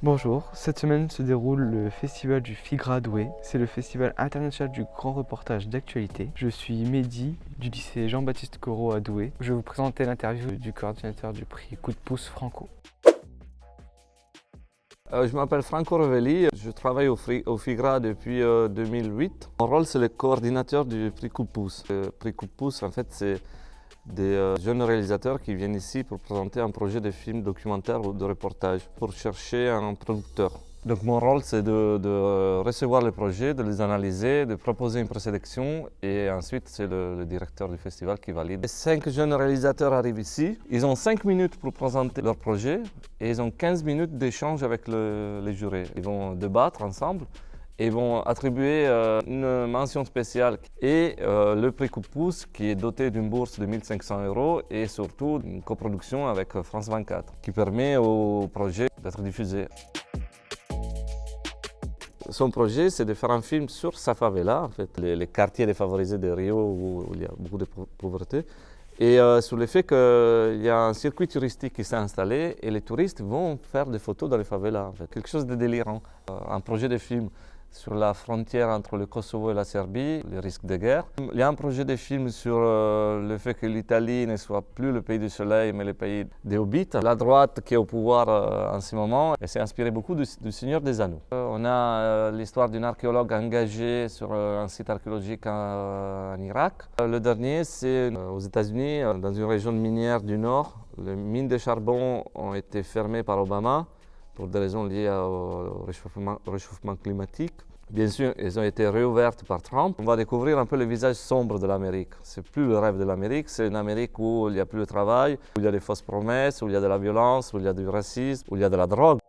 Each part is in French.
Bonjour, cette semaine se déroule le festival du FIGRA à Douai. C'est le festival international du grand reportage d'actualité. Je suis Mehdi du lycée Jean-Baptiste Corot à Douai. Je vais vous présenter l'interview du coordinateur du prix Coup de pouce Franco. Je m'appelle Franco Rovelli, je travaille au FIGRA depuis 2008. Mon rôle, c'est le coordinateur du prix Coup de pouce. Le prix Coup de pouce, en fait, c'est des jeunes réalisateurs qui viennent ici pour présenter un projet de film documentaire ou de reportage, pour chercher un producteur. Donc mon rôle, c'est de recevoir les projets, de les analyser, de proposer une présélection et ensuite c'est le directeur du festival qui valide. Les 5 jeunes réalisateurs arrivent ici, ils ont 5 minutes pour présenter leur projet et ils ont 15 minutes d'échange avec les jurés. Ils vont débattre ensemble et vont attribuer une mention spéciale et le prix Coup de pouce qui est doté d'une bourse de 1 500 € et surtout une coproduction avec France 24 qui permet au projet d'être diffusé. Son projet, c'est de faire un film sur sa favela, en fait, les quartiers défavorisés de Rio où il y a beaucoup de pauvreté, et sur le fait qu'il y a un circuit touristique qui s'est installé et les touristes vont faire des photos dans les favelas, en fait. Quelque chose de délirant. Un projet de film sur la frontière entre le Kosovo et la Serbie, les risques de guerre. Il y a un projet de film sur le fait que l'Italie ne soit plus le pays du soleil, mais le pays des hobbits. La droite qui est au pouvoir en ce moment, et s'est inspiré beaucoup du Seigneur des Anneaux. On a l'histoire d'une archéologue engagée sur un site archéologique en Irak. Le dernier, c'est aux États-Unis, dans une région minière du Nord. Les mines de charbon ont été fermées par Obama pour des raisons liées au réchauffement climatique. Bien sûr, elles ont été réouvertes par Trump. On va découvrir un peu le visage sombre de l'Amérique. C'est plus le rêve de l'Amérique, c'est une Amérique où il n'y a plus de travail, où il y a des fausses promesses, où il y a de la violence, où il y a du racisme, où il y a de la drogue.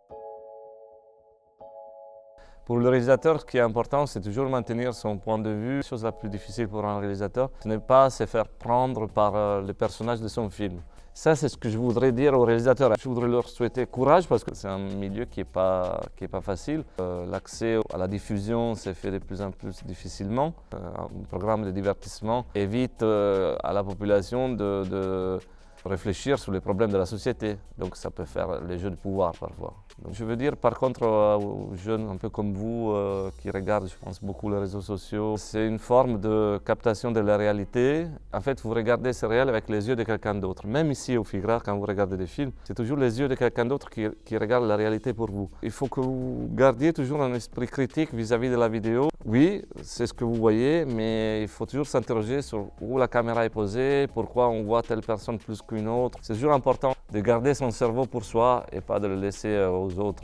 Pour le réalisateur, ce qui est important, c'est toujours maintenir son point de vue. La chose la plus difficile pour un réalisateur, ce n'est pas se faire prendre par le personnage de son film. Ça, c'est ce que je voudrais dire aux réalisateurs. Je voudrais leur souhaiter courage parce que c'est un milieu qui n'est pas facile. L'accès à la diffusion se fait de plus en plus difficilement. Un programme de divertissement évite à la population de réfléchir sur les problèmes de la société. Donc ça peut faire les jeux de pouvoir parfois. Donc, je veux dire par contre aux jeunes un peu comme vous qui regardent, je pense, beaucoup les réseaux sociaux, c'est une forme de captation de la réalité. En fait, vous regardez ce réel avec les yeux de quelqu'un d'autre. Même ici au FIGRA, quand vous regardez des films, c'est toujours les yeux de quelqu'un d'autre qui regarde la réalité pour vous. Il faut que vous gardiez toujours un esprit critique vis-à-vis de la vidéo. Oui, c'est ce que vous voyez, mais il faut toujours s'interroger sur où la caméra est posée, pourquoi on voit telle personne plus qu'une autre. C'est toujours important de garder son cerveau pour soi et pas de le laisser aux autres.